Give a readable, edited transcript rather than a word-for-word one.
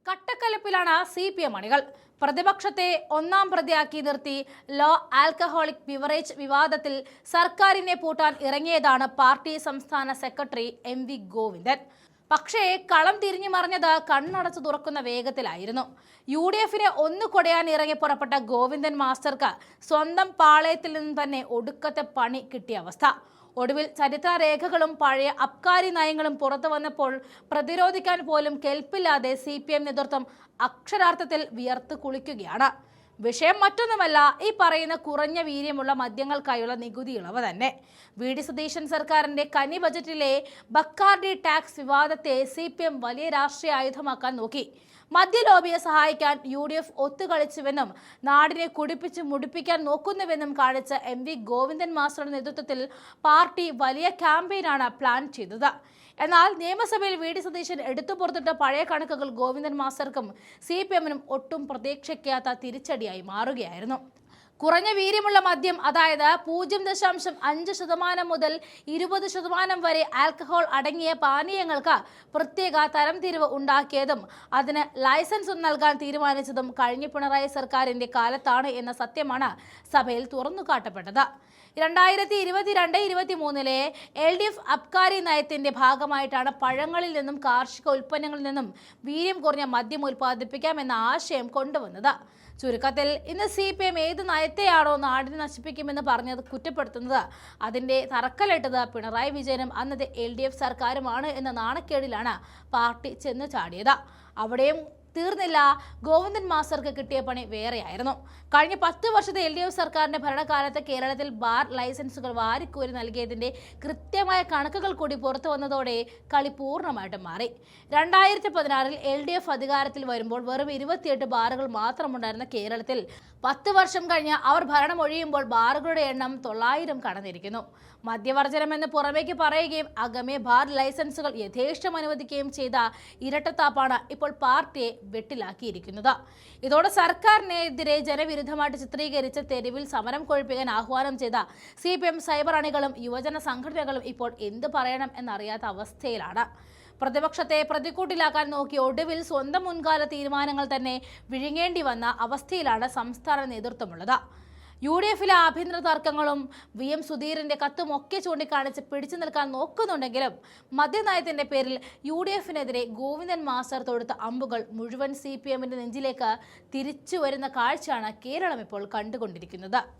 കട്ടക്കലപ്പിലാണ് CPM അണികൾ. പ്രതിപക്ഷത്തെ ഒന്നാം പ്രതിയാക്കി നിർത്തി ലോ ആൽക്കഹോളിക് ബിവറേജ് വിവാദത്തിൽ സർക്കാരിനെ പൂട്ടാൻ ഇറങ്ങിയതാണ് പാർട്ടി സംസ്ഥാന സെക്രട്ടറി MV ഗോവിന്ദൻ. പക്ഷേ കളം തിരിഞ്ഞു മറിഞ്ഞത് കണ്ണടച്ചു തുറക്കുന്ന വേഗത്തിലായിരുന്നു. UDFനെ ഒന്ന് കൊടയാൻ ഇറങ്ങി പുറപ്പെട്ട ഗോവിന്ദൻ മാസ്റ്റർക്ക് സ്വന്തം പാളയത്തിൽ നിന്ന് തന്നെ ഒടുക്കത്തെ പണി കിട്ടിയ അവസ്ഥ. ഒടുവിൽ ചരിത്രരേഖകളും പഴയ അബ്കാരി നയങ്ങളും പുറത്തു വന്നപ്പോൾ പ്രതിരോധിക്കാൻ പോലും കെൽപ്പില്ലാതെ CPM നേതൃത്വം അക്ഷരാർത്ഥത്തിൽ വിയർത്ത് കുളിക്കുകയാണ്. വിഷയം മറ്റൊന്നുമല്ല, ഈ പറയുന്ന കുറഞ്ഞ വീര്യമുള്ള മദ്യങ്ങൾക്കായുള്ള നികുതി ഇളവ് തന്നെ. VD സതീശൻ സർക്കാരിന്റെ കന്നി ബജറ്റിലെ ബക്കാർഡി ടാക്സ് വിവാദത്തെ CPM വലിയ രാഷ്ട്രീയ ആയുധമാക്കാൻ നോക്കി. മദ്യലോബിയെ സഹായിക്കാൻ UDF ഒത്തുകളിച്ചുവെന്നും നാടിനെ കുടിപ്പിച്ച് മുടിപ്പിക്കാൻ നോക്കുന്നുവെന്നും കാണിച്ച MV ഗോവിന്ദൻ മാസ്റ്ററുടെ നേതൃത്വത്തിൽ പാർട്ടി വലിയ ക്യാമ്പയിനാണ് പ്ലാൻ ചെയ്തത്. എന്നാൽ നിയമസഭയിൽ VD സതീശൻ എടുത്തു പുറത്തിട്ട പഴയ കണക്കുകൾ ഗോവിന്ദൻ മാസ്റ്റർക്കും CPMനും ഒട്ടും പ്രതീക്ഷിക്കാത്ത തിരിച്ചടിയായി മാറുകയായിരുന്നു. കുറഞ്ഞ വീര്യമുള്ള മദ്യം, അതായത് 0.5% മുതൽ 20% വരെ ആൽക്കഹോൾ അടങ്ങിയ പാനീയങ്ങൾക്ക് പ്രത്യേക തരംതിരിവ് ഉണ്ടാക്കിയതും അതിന് ലൈസൻസ് നൽകാൻ തീരുമാനിച്ചതും കഴിഞ്ഞ പിണറായി സർക്കാരിന്റെ കാലത്താണ് എന്ന സത്യമാണ് സഭയിൽ തുറന്നുകാട്ടപ്പെട്ടത്. 2022-23 LDF അബ്കാരി നയത്തിന്റെ ഭാഗമായിട്ടാണ് പഴങ്ങളിൽ നിന്നും കാർഷിക ഉൽപ്പന്നങ്ങളിൽ നിന്നും വീര്യം കുറഞ്ഞ മദ്യം ഉൽപ്പാദിപ്പിക്കാമെന്ന ആശയം കൊണ്ടുവന്നത്. ചുരുക്കത്തിൽ ഇന്ന് CPM ഏത് നയത്തെയാണോ നാടിനെ നശിപ്പിക്കുമെന്ന് പറഞ്ഞത് കുറ്റപ്പെടുത്തുന്നത്, അതിന്റെ തറക്കല്ലിട്ടത് പിണറായി വിജയനും അന്നത്തെ LDF സർക്കാരുമാണ് എന്ന നാണക്കേടിലാണ് പാർട്ടി ചെന്ന് ചാടിയത്. അവിടെയും തീർന്നില്ല, ഗോവിന്ദൻ മാസ്റ്റർക്ക് കിട്ടിയ പണി വേറെയായിരുന്നു. കഴിഞ്ഞ 10 വർഷത്തെ LDF സർക്കാരിന്റെ ഭരണകാലത്ത് കേരളത്തിൽ ബാർ ലൈസൻസുകൾ വാരിക്കോരി നൽകിയതിന്റെ കൃത്യമായ കണക്കുകൾ കൂടി പുറത്തു വന്നതോടെ കളി പൂർണ്ണമായിട്ടും മാറി. 2016 LDF അധികാരത്തിൽ വരുമ്പോൾ വെറും 28 ബാറുകൾ മാത്രമുണ്ടായിരുന്ന കേരളത്തിൽ 10 വർഷം കഴിഞ്ഞ് അവർ ഭരണമൊഴിയുമ്പോൾ ബാറുകളുടെ എണ്ണം 900 കടന്നിരിക്കുന്നു. മദ്യവർജനമെന്ന് പുറമേക്ക് പറയുകയും അകമേ ബാർ ലൈസൻസുകൾ യഥേഷ്ടം അനുവദിക്കുകയും ചെയ്ത ഇരട്ടത്താപ്പാണ് ഇപ്പോൾ പാർട്ടിയെ വെട്ടിലാക്കിയിരിക്കുന്നത്. ഇതോടെ സർക്കാരിനെതിരെ ജനവിരുദ്ധമായിട്ട് ചിത്രീകരിച്ച് തെരുവിൽ സമരം കൊഴിപ്പിക്കാൻ ആഹ്വാനം ചെയ്ത CPM സൈബർ അണികളും യുവജന സംഘടനകളും ഇപ്പോൾ എന്ത് പറയണം എന്നറിയാത്ത അവസ്ഥയിലാണ്. പ്രതിപക്ഷത്തെ പ്രതിക്കൂട്ടിലാക്കാൻ നോക്കി ഒടുവിൽ സ്വന്തം മുൻകാല തീരുമാനങ്ങൾ തന്നെ വിഴുങ്ങേണ്ടി വന്ന അവസ്ഥയിലാണ് സംസ്ഥാന നേതൃത്വമുള്ളത്. UDFിലെ ആഭ്യന്തര തർക്കങ്ങളും VM സുധീറിന്റെ കത്തും ഒക്കെ ചൂണ്ടിക്കാണിച്ച് പിടിച്ചു നിൽക്കാൻ നോക്കുന്നുണ്ടെങ്കിലും മദ്യനയത്തിന്റെ പേരിൽ UDFിനെതിരെ ഗോവിന്ദൻ മാസ്റ്റർ തൊടുത്ത അമ്പുകൾ മുഴുവൻ CPMന്റെ നെഞ്ചിലേക്ക് തിരിച്ചു വരുന്ന കാഴ്ചയാണ് കേരളം ഇപ്പോൾ കണ്ടുകൊണ്ടിരിക്കുന്നത്.